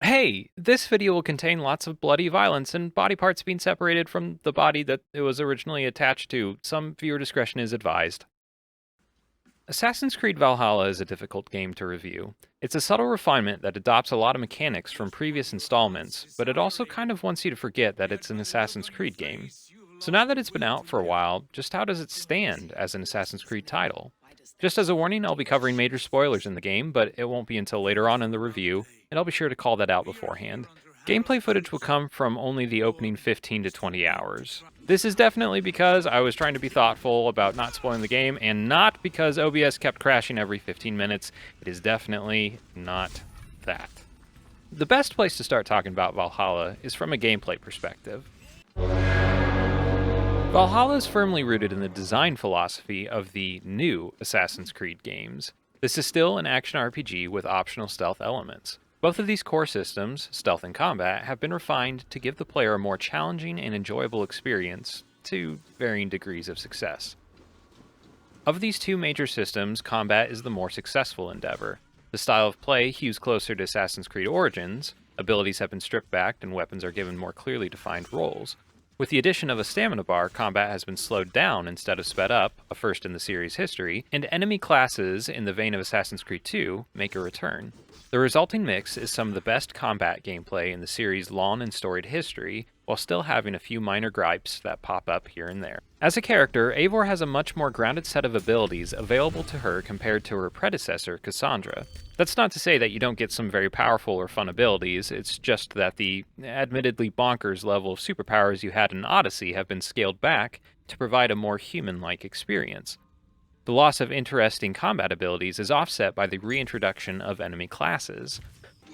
Hey, this video will contain lots of bloody violence and body parts being separated from the body that it was originally attached to. Some viewer discretion is advised. Assassin's Creed Valhalla is a difficult game to review. It's a subtle refinement that adopts a lot of mechanics from previous installments, but it also kind of wants you to forget that it's an Assassin's Creed game. So now that it's been out for a while, just how does it stand as an Assassin's Creed title? Just as a warning, I'll be covering major spoilers in the game, but it won't be until later on in the review, and I'll be sure to call that out beforehand. Gameplay footage will come from only the opening 15 to 20 hours. This is definitely because I was trying to be thoughtful about not spoiling the game, and not because OBS kept crashing every 15 minutes. It is definitely not that. The best place to start talking about Valhalla is from a gameplay perspective. Valhalla is firmly rooted in the design philosophy of the new Assassin's Creed games. This is still an action RPG with optional stealth elements. Both of these core systems, stealth and combat, have been refined to give the player a more challenging and enjoyable experience to varying degrees of success. Of these two major systems, combat is the more successful endeavor. The style of play hews closer to Assassin's Creed Origins, abilities have been stripped back and weapons are given more clearly defined roles. With the addition of a stamina bar, combat has been slowed down instead of sped up, a first in the series' history, and enemy classes, in the vein of Assassin's Creed 2, make a return. The resulting mix is some of the best combat gameplay in the series' long and storied history, while still having a few minor gripes that pop up here and there. As a character, Eivor has a much more grounded set of abilities available to her compared to her predecessor, Cassandra. That's not to say that you don't get some very powerful or fun abilities, it's just that the admittedly bonkers level of superpowers you had in Odyssey have been scaled back to provide a more human-like experience. The loss of interesting combat abilities is offset by the reintroduction of enemy classes.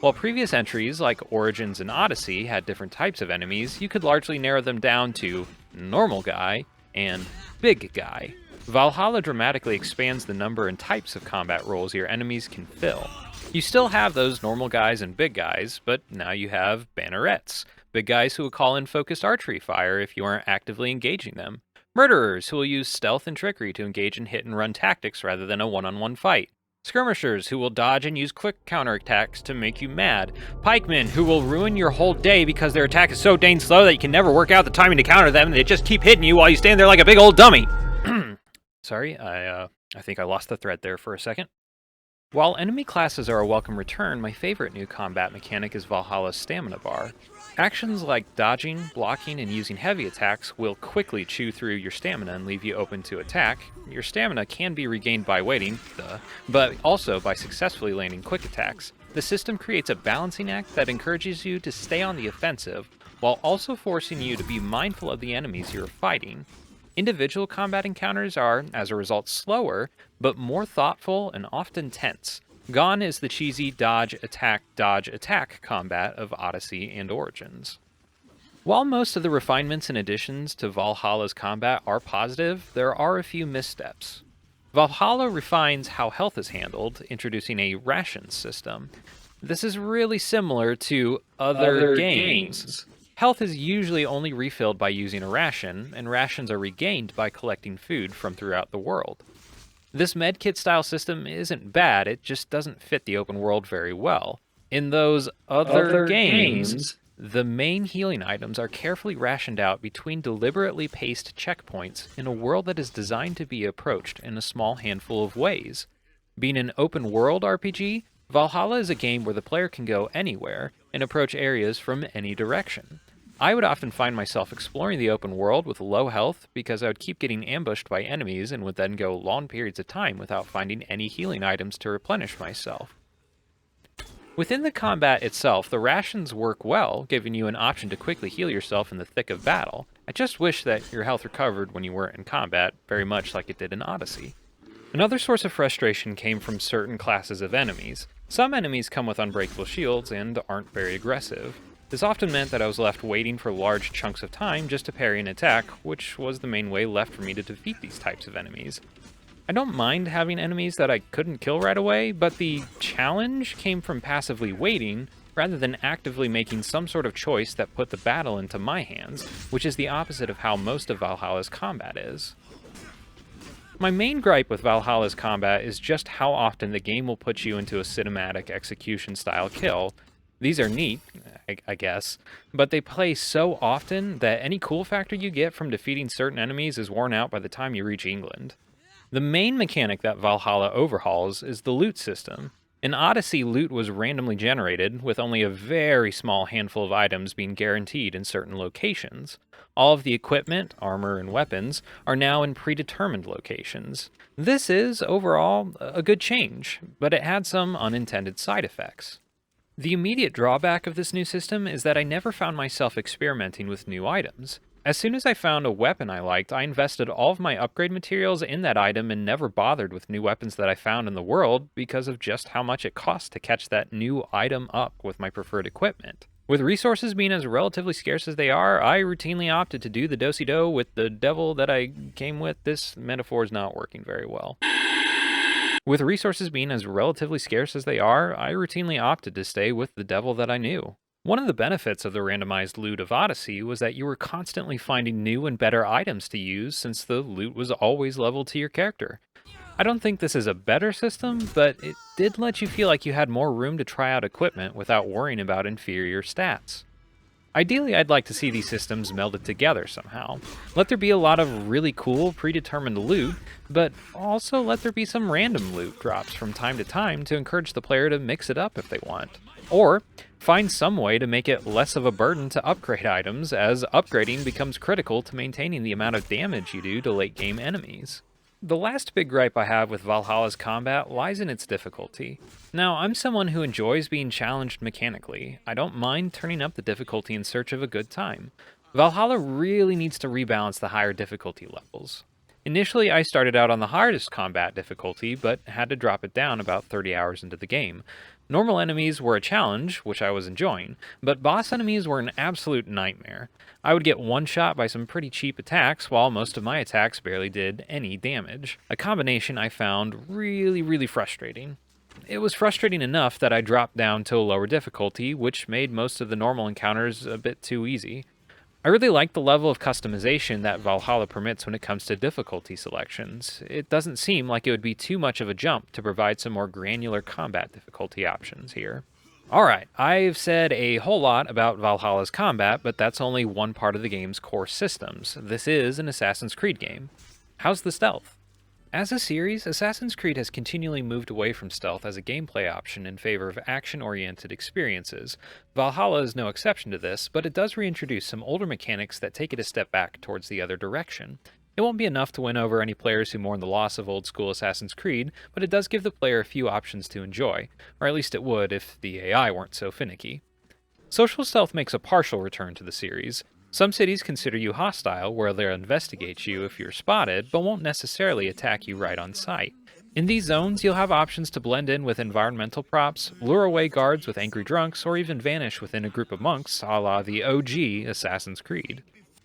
While previous entries like Origins and Odyssey had different types of enemies, you could largely narrow them down to normal guy and big guy. Valhalla dramatically expands the number and types of combat roles your enemies can fill. You still have those normal guys and big guys, but now you have bannerets, big guys who will call in focused archery fire if you aren't actively engaging them. Murderers, who will use stealth and trickery to engage in hit-and-run tactics rather than a one-on-one fight. Skirmishers, who will dodge and use quick counterattacks to make you mad. Pikemen, who will ruin your whole day because their attack is so dang slow that you can never work out the timing to counter them, and they just keep hitting you while you stand there like a big old dummy. Sorry, I think I lost the thread there for a second. While enemy classes are a welcome return, my favorite new combat mechanic is Valhalla's stamina bar. Actions like dodging, blocking, and using heavy attacks will quickly chew through your stamina and leave you open to attack. Your stamina can be regained by waiting, but also by successfully landing quick attacks. The system creates a balancing act that encourages you to stay on the offensive, while also forcing you to be mindful of the enemies you are fighting. Individual combat encounters are, as a result, slower, but more thoughtful and often tense. Gone is the cheesy dodge, attack combat of Odyssey and Origins. While most of the refinements and additions to Valhalla's combat are positive, there are a few missteps. Valhalla refines how health is handled, introducing a ration system. This is really similar to other games. Health is usually only refilled by using a ration, and rations are regained by collecting food from throughout the world. This medkit style system isn't bad, it just doesn't fit the open world very well. In those other games, the main healing items are carefully rationed out between deliberately paced checkpoints in a world that is designed to be approached in a small handful of ways. Being an open world RPG, Valhalla is a game where the player can go anywhere and approach areas from any direction. I would often find myself exploring the open world with low health because I would keep getting ambushed by enemies and would then go long periods of time without finding any healing items to replenish myself. Within the combat itself, the rations work well, giving you an option to quickly heal yourself in the thick of battle. I just wish that your health recovered when you weren't in combat, very much like it did in Odyssey. Another source of frustration came from certain classes of enemies. Some enemies come with unbreakable shields and aren't very aggressive. This often meant that I was left waiting for large chunks of time just to parry an attack, which was the main way left for me to defeat these types of enemies. I don't mind having enemies that I couldn't kill right away, but the challenge came from passively waiting rather than actively making some sort of choice that put the battle into my hands, which is the opposite of how most of Valhalla's combat is. My main gripe with Valhalla's combat is just how often the game will put you into a cinematic execution style kill. These are neat, I guess, but they play so often that any cool factor you get from defeating certain enemies is worn out by the time you reach England. The main mechanic that Valhalla overhauls is the loot system. In Odyssey, loot was randomly generated, with only a very small handful of items being guaranteed in certain locations. All of the equipment, armor, and weapons are now in predetermined locations. This is, overall, a good change, but it had some unintended side effects. The immediate drawback of this new system is that I never found myself experimenting with new items. As soon as I found a weapon I liked, I invested all of my upgrade materials in that item and never bothered with new weapons that I found in the world because of just how much it cost to catch that new item up with my preferred equipment. With resources being as relatively scarce as they are, I routinely opted to do the do-si-do with the devil that I came with. This metaphor is not working very well. With resources being as relatively scarce as they are, I routinely opted to stay with the devil that I knew. One of the benefits of the randomized loot of Odyssey was that you were constantly finding new and better items to use since the loot was always leveled to your character. I don't think this is a better system, but it did let you feel like you had more room to try out equipment without worrying about inferior stats. Ideally, I'd like to see these systems melded together somehow. Let there be a lot of really cool, predetermined loot, but also let there be some random loot drops from time to time to encourage the player to mix it up if they want. Or, find some way to make it less of a burden to upgrade items, as upgrading becomes critical to maintaining the amount of damage you do to late-game enemies. The last big gripe I have with Valhalla's combat lies in its difficulty. Now, I'm someone who enjoys being challenged mechanically. I don't mind turning up the difficulty in search of a good time. Valhalla really needs to rebalance the higher difficulty levels. Initially, I started out on the hardest combat difficulty, but had to drop it down about 30 hours into the game. Normal enemies were a challenge, which I was enjoying, but boss enemies were an absolute nightmare. I would get one-shot by some pretty cheap attacks, while most of my attacks barely did any damage. A combination I found really frustrating. It was frustrating enough that I dropped down to a lower difficulty, which made most of the normal encounters a bit too easy. I really like the level of customization that Valhalla permits when it comes to difficulty selections. It doesn't seem like it would be too much of a jump to provide some more granular combat difficulty options here. Alright, I've said a whole lot about Valhalla's combat, but that's only one part of the game's core systems. This is an Assassin's Creed game. How's the stealth? As a series, Assassin's Creed has continually moved away from stealth as a gameplay option in favor of action-oriented experiences. Valhalla is no exception to this, but it does reintroduce some older mechanics that take it a step back towards the other direction. It won't be enough to win over any players who mourn the loss of old-school Assassin's Creed, but it does give the player a few options to enjoy, or at least it would if the AI weren't so finicky. Social stealth makes a partial return to the series. Some cities consider you hostile, where they'll investigate you if you're spotted, but won't necessarily attack you right on sight. In these zones, you'll have options to blend in with environmental props, lure away guards with angry drunks, or even vanish within a group of monks, a la the OG Assassin's Creed.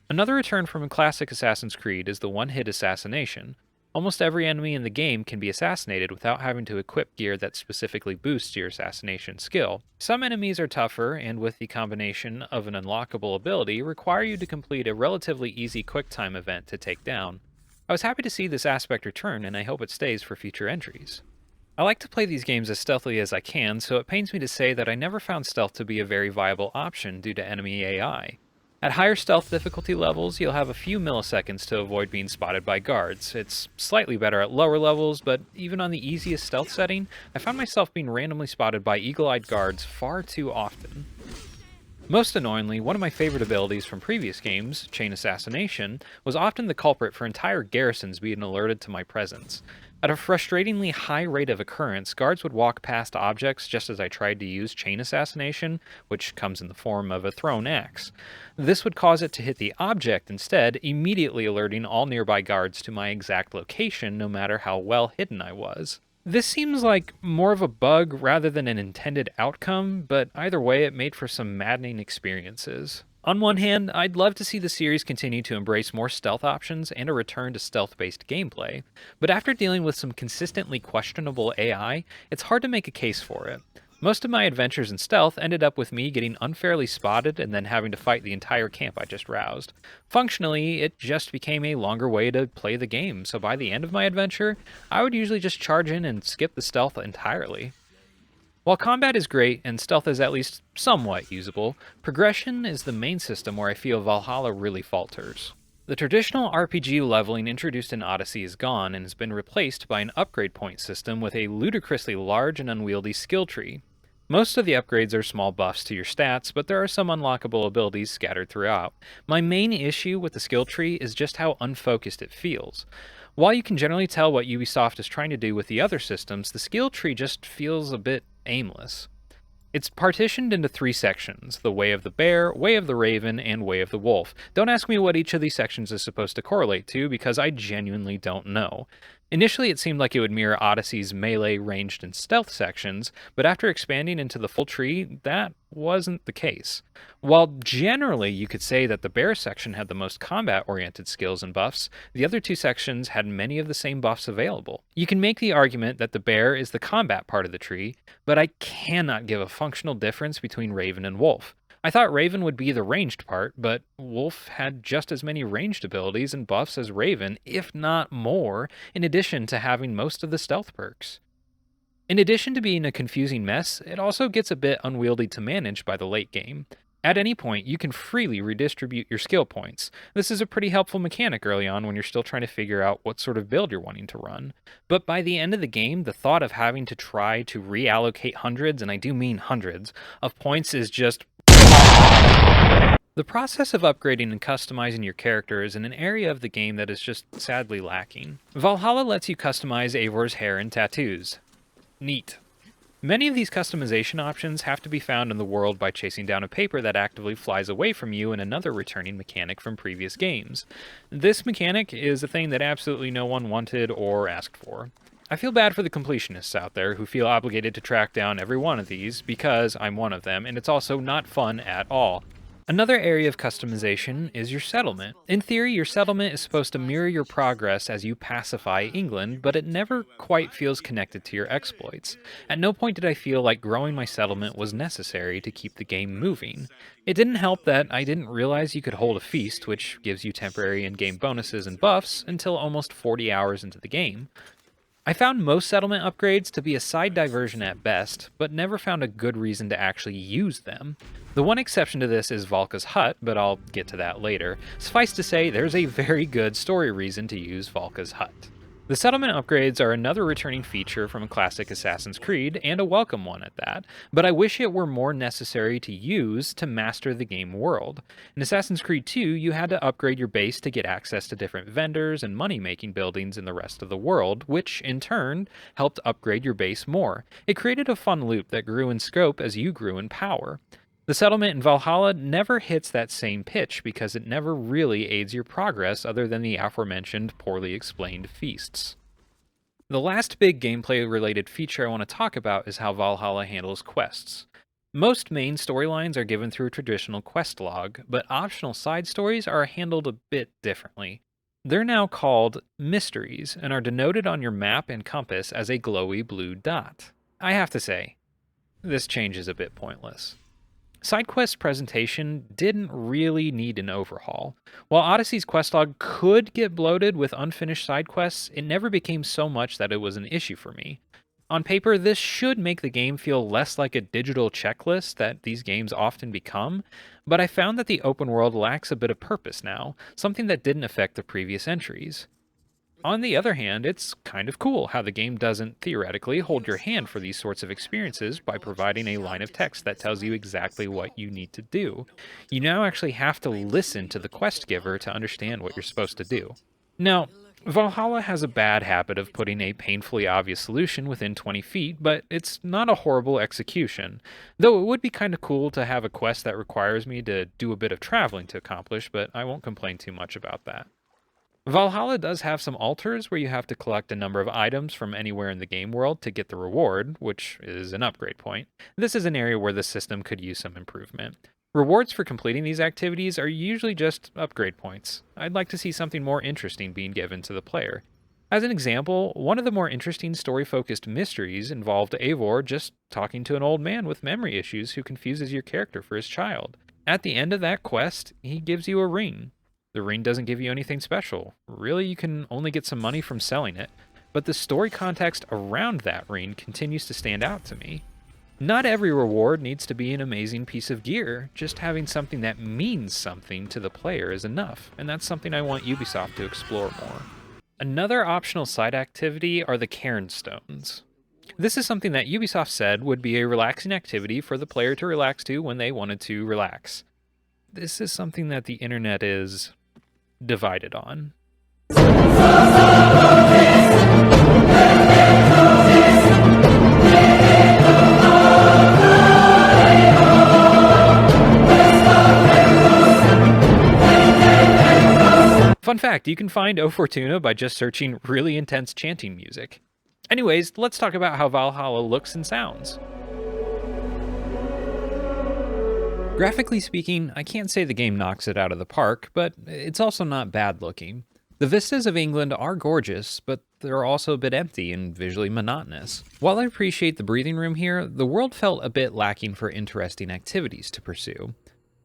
Another return from a classic Assassin's Creed is the one-hit assassination. Almost every enemy in the game can be assassinated without having to equip gear that specifically boosts your assassination skill. Some enemies are tougher, and with the combination of an unlockable ability, require you to complete a relatively easy quick-time event to take down. I was happy to see this aspect return, and I hope it stays for future entries. I like to play these games as stealthily as I can, so it pains me to say that I never found stealth to be a very viable option due to enemy AI. At higher stealth difficulty levels, you'll have a few milliseconds to avoid being spotted by guards. It's slightly better at lower levels, but even on the easiest stealth setting, I found myself being randomly spotted by eagle-eyed guards far too often. Most annoyingly, one of my favorite abilities from previous games, Chain Assassination, was often the culprit for entire garrisons being alerted to my presence. At a frustratingly high rate of occurrence, guards would walk past objects just as I tried to use Chain Assassination, which comes in the form of a thrown axe. This would cause it to hit the object instead, immediately alerting all nearby guards to my exact location, no matter how well hidden I was. This seems like more of a bug rather than an intended outcome, but either way it made for some maddening experiences. On one hand, I'd love to see the series continue to embrace more stealth options and a return to stealth-based gameplay, but after dealing with some consistently questionable AI, it's hard to make a case for it. Most of my adventures in stealth ended up with me getting unfairly spotted and then having to fight the entire camp I just roused. Functionally, it just became a longer way to play the game, so by the end of my adventure, I would usually just charge in and skip the stealth entirely. While combat is great and stealth is at least somewhat usable, progression is the main system where I feel Valhalla really falters. The traditional RPG leveling introduced in Odyssey is gone and has been replaced by an upgrade point system with a ludicrously large and unwieldy skill tree. Most of the upgrades are small buffs to your stats, but there are some unlockable abilities scattered throughout. My main issue with the skill tree is just how unfocused it feels. While you can generally tell what Ubisoft is trying to do with the other systems, the skill tree just feels a bit aimless. It's partitioned into three sections: the Way of the Bear, Way of the Raven, and Way of the Wolf. Don't ask me what each of these sections is supposed to correlate to, because I genuinely don't know. Initially, it seemed like it would mirror Odyssey's melee, ranged, and stealth sections, but after expanding into the full tree, that wasn't the case. While generally you could say that the Bear section had the most combat oriented skills and buffs, the other two sections had many of the same buffs available. You can make the argument that the Bear is the combat part of the tree, but I cannot give a functional difference between Raven and Wolf. I thought Raven would be the ranged part, but Wolf had just as many ranged abilities and buffs as Raven, if not more, in addition to having most of the stealth perks. In addition to being a confusing mess, it also gets a bit unwieldy to manage by the late game. At any point, you can freely redistribute your skill points. This is a pretty helpful mechanic early on when you're still trying to figure out what sort of build you're wanting to run. But by the end of the game, the thought of having to try to reallocate hundreds, and I do mean hundreds, of points is just... The process of upgrading and customizing your character is in an area of the game that is just sadly lacking. Valhalla lets you customize Eivor's hair and tattoos. Neat. Many of these customization options have to be found in the world by chasing down a paper that actively flies away from you, and another returning mechanic from previous games. This mechanic is a thing that absolutely no one wanted or asked for. I feel bad for the completionists out there who feel obligated to track down every one of these, because I'm one of them, and it's also not fun at all. Another area of customization is your settlement. In theory, your settlement is supposed to mirror your progress as you pacify England, but it never quite feels connected to your exploits. At no point did I feel like growing my settlement was necessary to keep the game moving. It didn't help that I didn't realize you could hold a feast, which gives you temporary in-game bonuses and buffs, until almost 40 hours into the game. I found most settlement upgrades to be a side diversion at best, but never found a good reason to actually use them. The one exception to this is Valka's hut, but I'll get to that later. Suffice to say, there's a very good story reason to use Valka's hut. The settlement upgrades are another returning feature from classic Assassin's Creed, and a welcome one at that, but I wish it were more necessary to use to master the game world. In Assassin's Creed 2, you had to upgrade your base to get access to different vendors and money-making buildings in the rest of the world, which, in turn, helped upgrade your base more. It created a fun loop that grew in scope as you grew in power. The settlement in Valhalla never hits that same pitch because it never really aids your progress other than the aforementioned poorly explained feasts. The last big gameplay-related feature I want to talk about is how Valhalla handles quests. Most main storylines are given through a traditional quest log, but optional side stories are handled a bit differently. They're now called mysteries and are denoted on your map and compass as a glowy blue dot. I have to say, this change is a bit pointless. SideQuest's presentation didn't really need an overhaul. While Odyssey's quest log could get bloated with unfinished side quests, it never became so much that it was an issue for me. On paper, this should make the game feel less like a digital checklist that these games often become, but I found that the open world lacks a bit of purpose now, something that didn't affect the previous entries. On the other hand, it's kind of cool how the game doesn't, theoretically, hold your hand for these sorts of experiences by providing a line of text that tells you exactly what you need to do. You now actually have to listen to the quest giver to understand what you're supposed to do. Now, Valhalla has a bad habit of putting a painfully obvious solution within 20 feet, but it's not a horrible execution. Though it would be kind of cool to have a quest that requires me to do a bit of traveling to accomplish, but I won't complain too much about that. Valhalla does have some altars where you have to collect a number of items from anywhere in the game world to get the reward, which is an upgrade point. This is an area where the system could use some improvement. Rewards for completing these activities are usually just upgrade points. I'd like to see something more interesting being given to the player. As an example, one of the more interesting story-focused mysteries involved Eivor just talking to an old man with memory issues who confuses your character for his child. At the end of that quest, he gives you a ring. The ring doesn't give you anything special. Really, you can only get some money from selling it, but the story context around that ring continues to stand out to me. Not every reward needs to be an amazing piece of gear, just having something that means something to the player is enough, and that's something I want Ubisoft to explore more. Another optional side activity are the cairn stones. This is something that Ubisoft said would be a relaxing activity for the player to relax to when they wanted to relax. This is something that the internet is divided on. Fun fact, you can find O Fortuna by just searching really intense chanting music. Anyways, let's talk about how Valhalla looks and sounds. Graphically speaking, I can't say the game knocks it out of the park, but it's also not bad looking. The vistas of England are gorgeous, but they're also a bit empty and visually monotonous. While I appreciate the breathing room here, the world felt a bit lacking for interesting activities to pursue.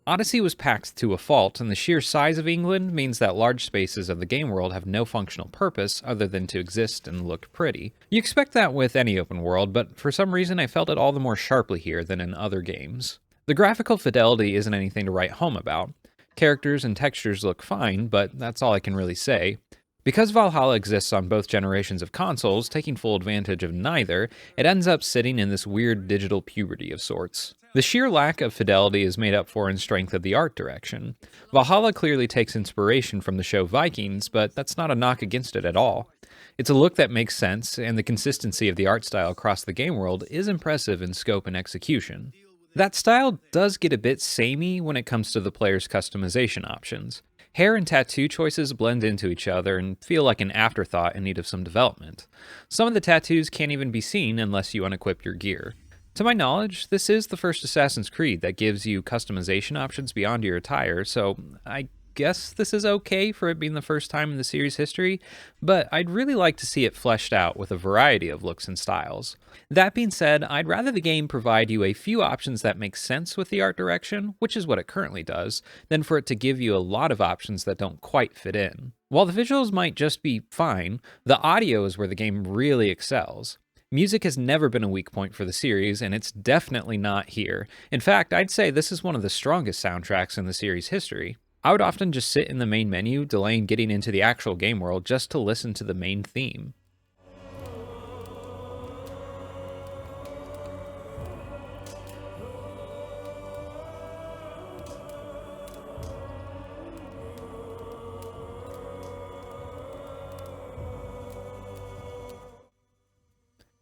Odyssey was packed to a fault, and the sheer size of England means that large spaces of the game world have no functional purpose other than to exist and look pretty. You expect that with any open world, but for some reason I felt it all the more sharply here than in other games. The graphical fidelity isn't anything to write home about. Characters and textures look fine, but that's all I can really say. Because Valhalla exists on both generations of consoles, taking full advantage of neither, it ends up sitting in this weird digital puberty of sorts. The sheer lack of fidelity is made up for in strength of the art direction. Valhalla clearly takes inspiration from the show Vikings, but that's not a knock against it at all. It's a look that makes sense, and the consistency of the art style across the game world is impressive in scope and execution. That style does get a bit samey when it comes to the player's customization options. Hair and tattoo choices blend into each other and feel like an afterthought in need of some development. Some of the tattoos can't even be seen unless you unequip your gear. To my knowledge, this is the first Assassin's Creed that gives you customization options beyond your attire, so I guess this is okay for it being the first time in the series' history, but I'd really like to see it fleshed out with a variety of looks and styles. That being said, I'd rather the game provide you a few options that make sense with the art direction, which is what it currently does, than for it to give you a lot of options that don't quite fit in. While the visuals might just be fine, the audio is where the game really excels. Music has never been a weak point for the series, and it's definitely not here. In fact, I'd say this is one of the strongest soundtracks in the series' history. I would often just sit in the main menu, delaying getting into the actual game world just to listen to the main theme.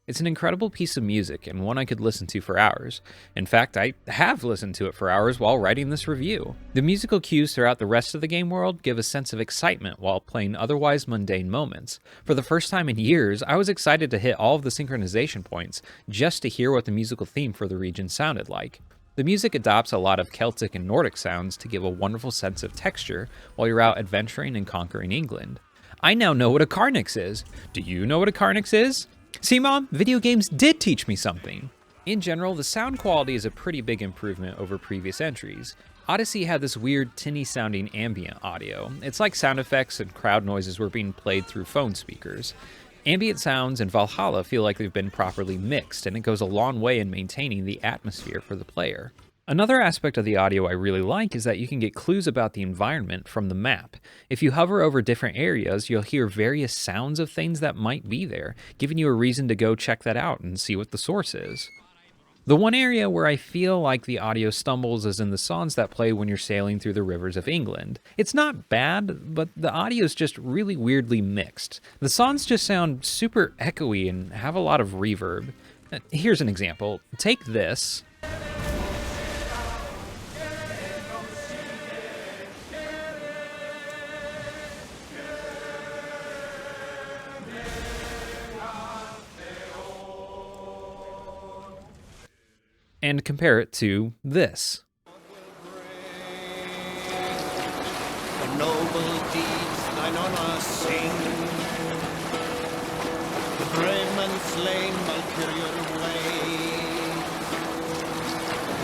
It's an incredible piece of music and one I could listen to for hours. In fact, I have listened to it for hours while writing this review. The musical cues throughout the rest of the game world give a sense of excitement while playing otherwise mundane moments. For the first time in years, I was excited to hit all of the synchronization points just to hear what the musical theme for the region sounded like. The music adopts a lot of Celtic and Nordic sounds to give a wonderful sense of texture while you're out adventuring and conquering England. I now know what a Carnix is. Do you know what a Carnix is? See, Mom, video games did teach me something. In general, the sound quality is a pretty big improvement over previous entries. Odyssey had this weird tinny-sounding ambient audio. It's like sound effects and crowd noises were being played through phone speakers. Ambient sounds in Valhalla feel like they've been properly mixed, and it goes a long way in maintaining the atmosphere for the player. Another aspect of the audio I really like is that you can get clues about the environment from the map. If you hover over different areas, you'll hear various sounds of things that might be there, giving you a reason to go check that out and see what the source is. The one area where I feel like the audio stumbles is in the songs that play when you're sailing through the rivers of England. It's not bad, but the audio is just really weirdly mixed. The songs just sound super echoey and have a lot of reverb. Here's an example. Take this. And compare it to this. For noble deeds thine honor sing. The brave men slain Valkyrian way.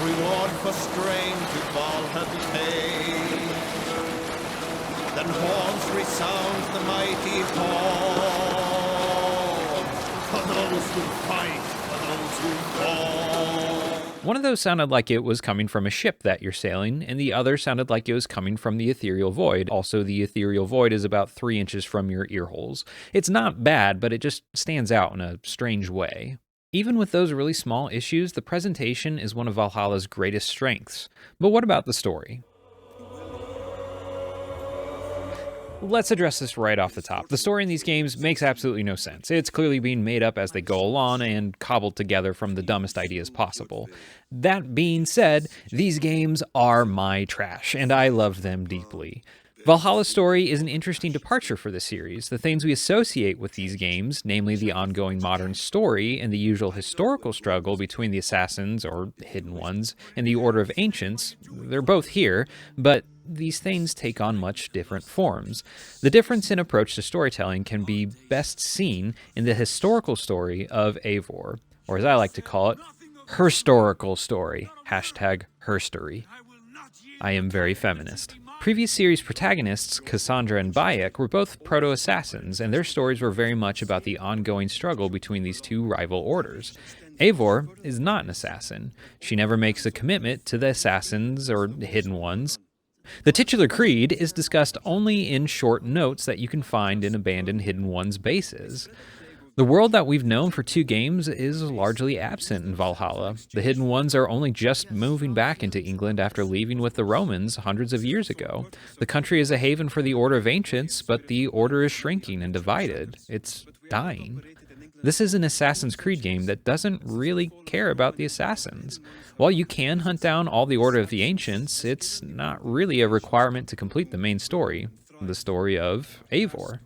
Reward for strain to Valhalla pay. Then horns resound the mighty horn. For those who fight for the to fall. One of those sounded like it was coming from a ship that you're sailing, and the other sounded like it was coming from the ethereal void. Also, the ethereal void is about 3 inches from your ear holes. It's not bad, but it just stands out in a strange way. Even with those really small issues, the presentation is one of Valhalla's greatest strengths. But what about the story? Let's address this right off the top. The story in these games makes absolutely no sense. It's clearly being made up as they go along and cobbled together from the dumbest ideas possible. That being said, these games are my trash, and I love them deeply. Valhalla's story is an interesting departure for the series. The things we associate with these games, namely the ongoing modern story and the usual historical struggle between the assassins, or hidden ones, and the Order of Ancients, they're both here, but these things take on much different forms. The difference in approach to storytelling can be best seen in the historical story of Eivor, or as I like to call it, herhistorical story. Hashtag herstory. I am very feminist. Previous series protagonists, Cassandra and Bayek, were both proto-assassins, and their stories were very much about the ongoing struggle between these two rival orders. Eivor is not an assassin. She never makes a commitment to the assassins or hidden ones. The titular creed is discussed only in short notes that you can find in abandoned Hidden Ones bases. The world that we've known for 2 games is largely absent in Valhalla. The Hidden Ones are only just moving back into England after leaving with the Romans hundreds of years ago. The country is a haven for the Order of Ancients, but the Order is shrinking and divided. It's dying. This is an Assassin's Creed game that doesn't really care about the assassins. While you can hunt down all the Order of the Ancients, it's not really a requirement to complete the main story, the story of Eivor.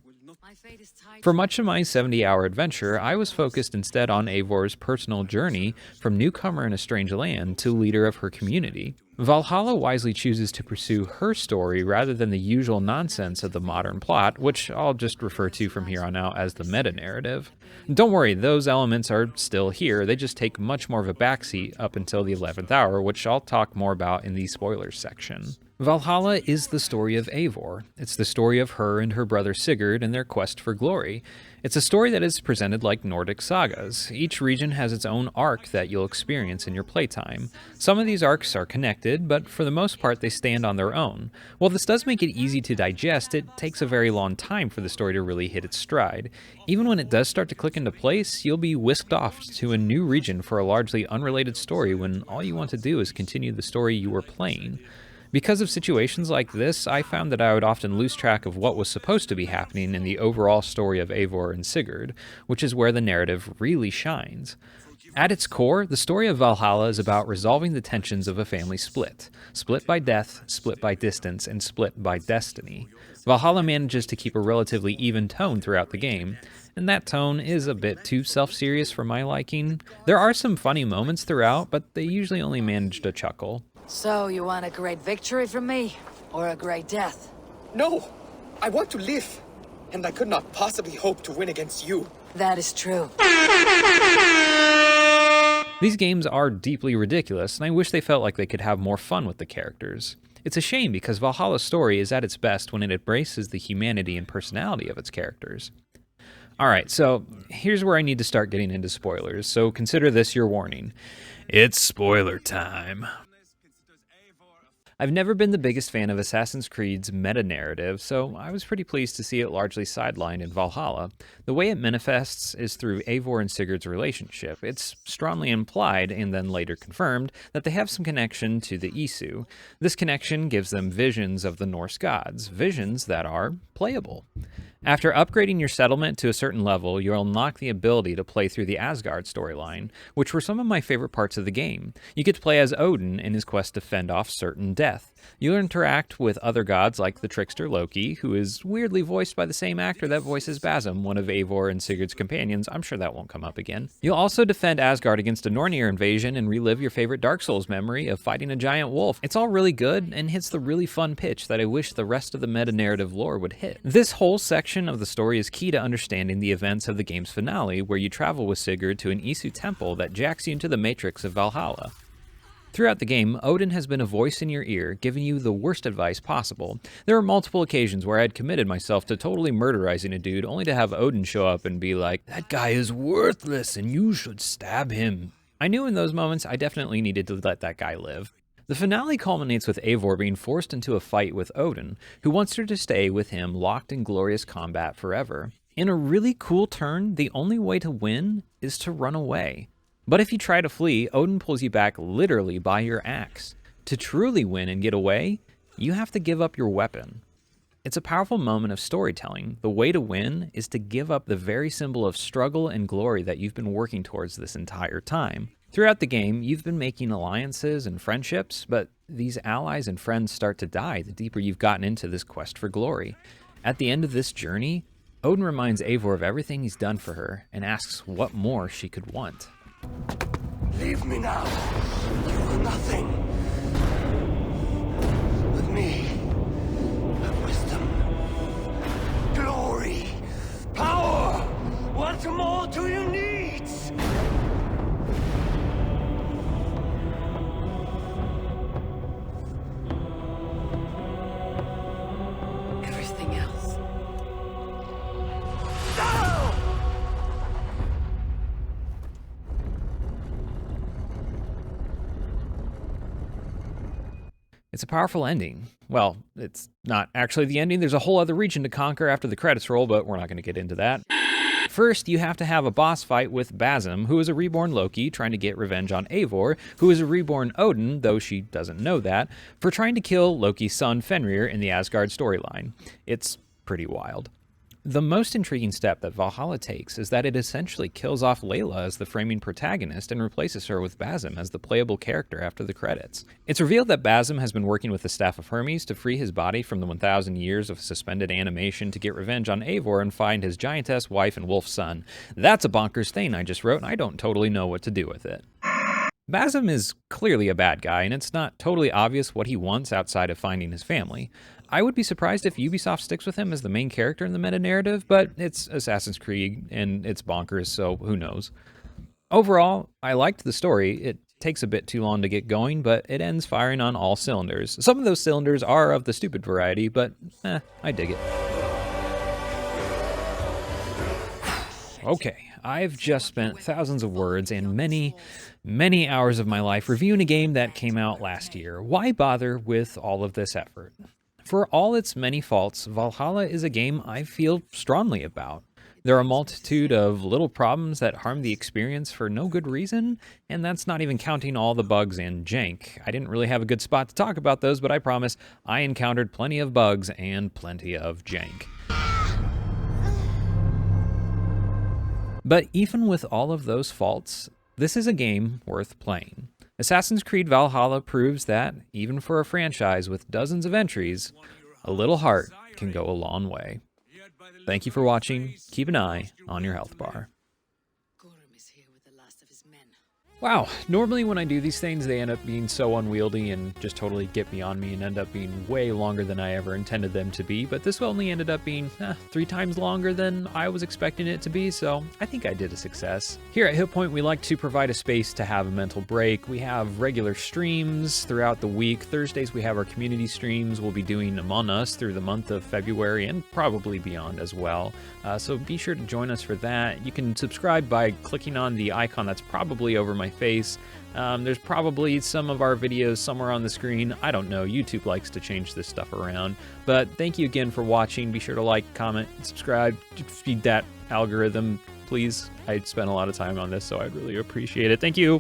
For much of my 70-hour adventure, I was focused instead on Eivor's personal journey from newcomer in a strange land to leader of her community. Valhalla wisely chooses to pursue her story rather than the usual nonsense of the modern plot, which I'll just refer to from here on out as the meta-narrative. Don't worry, those elements are still here, they just take much more of a backseat up until the 11th hour, which I'll talk more about in the spoilers section. Valhalla is the story of Eivor. It's the story of her and her brother Sigurd and their quest for glory. It's a story that is presented like Nordic sagas. Each region has its own arc that you'll experience in your playtime. Some of these arcs are connected, but for the most part they stand on their own. While this does make it easy to digest, it takes a very long time for the story to really hit its stride. Even when it does start to click into place, you'll be whisked off to a new region for a largely unrelated story when all you want to do is continue the story you were playing. Because of situations like this, I found that I would often lose track of what was supposed to be happening in the overall story of Eivor and Sigurd, which is where the narrative really shines. At its core, the story of Valhalla is about resolving the tensions of a family split. Split by death, split by distance, and split by destiny. Valhalla manages to keep a relatively even tone throughout the game, and that tone is a bit too self-serious for my liking. There are some funny moments throughout, but they usually only manage to chuckle. So, you want a great victory from me, or a great death? No! I want to live, and I could not possibly hope to win against you. That is true. These games are deeply ridiculous, and I wish they felt like they could have more fun with the characters. It's a shame because Valhalla's story is at its best when it embraces the humanity and personality of its characters. Alright, so here's where I need to start getting into spoilers, so consider this your warning. It's spoiler time. I've never been the biggest fan of Assassin's Creed's meta-narrative, so I was pretty pleased to see it largely sidelined in Valhalla. The way it manifests is through Eivor and Sigurd's relationship. It's strongly implied, and then later confirmed, that they have some connection to the Isu. This connection gives them visions of the Norse gods, visions that are playable. After upgrading your settlement to a certain level, you'll unlock the ability to play through the Asgard storyline, which were some of my favorite parts of the game. You get to play as Odin in his quest to fend off certain death. You'll interact with other gods like the trickster Loki, who is weirdly voiced by the same actor that voices Basem, one of Eivor and Sigurd's companions. I'm sure that won't come up again. You'll also defend Asgard against a Nornir invasion and relive your favorite Dark Souls memory of fighting a giant wolf. It's all really good and hits the really fun pitch that I wish the rest of the meta-narrative lore would hit. This whole section of the story is key to understanding the events of the game's finale, where you travel with Sigurd to an Isu temple that jacks you into the matrix of Valhalla. Throughout the game, Odin has been a voice in your ear, giving you the worst advice possible. There are multiple occasions where I had committed myself to totally murderizing a dude, only to have Odin show up and be like, "That guy is worthless and you should stab him." I knew in those moments I definitely needed to let that guy live. The finale culminates with Eivor being forced into a fight with Odin, who wants her to stay with him locked in glorious combat forever. In a really cool turn, the only way to win is to run away. But if you try to flee, Odin pulls you back literally by your axe. To truly win and get away, you have to give up your weapon. It's a powerful moment of storytelling. The way to win is to give up the very symbol of struggle and glory that you've been working towards this entire time. Throughout the game, you've been making alliances and friendships, but these allies and friends start to die the deeper you've gotten into this quest for glory. At the end of this journey, Odin reminds Eivor of everything he's done for her and asks what more she could want. Leave me now. You are nothing. With me, have wisdom, glory, power. What more do you need? Everything else. It's a powerful ending. Well, it's not actually the ending. There's a whole other region to conquer after the credits roll, but we're not going to get into that. First, you have to have a boss fight with Bazim, who is a reborn Loki trying to get revenge on Eivor, who is a reborn Odin, though she doesn't know that, for trying to kill Loki's son Fenrir in the Asgard storyline. It's pretty wild. The most intriguing step that Valhalla takes is that it essentially kills off Layla as the framing protagonist and replaces her with Bazim as the playable character after the credits. It's revealed that Bazim has been working with the Staff of Hermes to free his body from the 1,000 years of suspended animation to get revenge on Eivor and find his giantess wife and wolf son. That's a bonkers thing I just wrote, and I don't totally know what to do with it. Bazim is clearly a bad guy, and it's not totally obvious what he wants outside of finding his family. I would be surprised if Ubisoft sticks with him as the main character in the meta-narrative, but it's Assassin's Creed, and it's bonkers, so who knows. Overall, I liked the story. It takes a bit too long to get going, but it ends firing on all cylinders. Some of those cylinders are of the stupid variety, but I dig it. Okay, I've just spent thousands of words and many, many hours of my life reviewing a game that came out last year. Why bother with all of this effort? For all its many faults, Valhalla is a game I feel strongly about. There are a multitude of little problems that harm the experience for no good reason, and that's not even counting all the bugs and jank. I didn't really have a good spot to talk about those, but I promise I encountered plenty of bugs and plenty of jank. But even with all of those faults, this is a game worth playing. Assassin's Creed Valhalla proves that, even for a franchise with dozens of entries, a little heart can go a long way. Thank you for watching. Keep an eye on your health bar. Gorham is here with the last of his men. Wow, normally when I do these things, they end up being so unwieldy and just totally get beyond me and end up being way longer than I ever intended them to be, but this only ended up being 3 times longer than I was expecting it to be, so I think I did a success. Here at HitPoint, we like to provide a space to have a mental break. We have regular streams throughout the week. Thursdays we have our community streams. We'll be doing Among Us through the month of February and probably beyond as well. So be sure to join us for that. You can subscribe by clicking on the icon that's probably over my face. There's probably some of our videos somewhere on the screen. I don't know. YouTube likes to change this stuff around. But thank you again for watching. Be sure to like, comment, subscribe. Feed that algorithm, please. I spent a lot of time on this, so I'd really appreciate it. Thank you.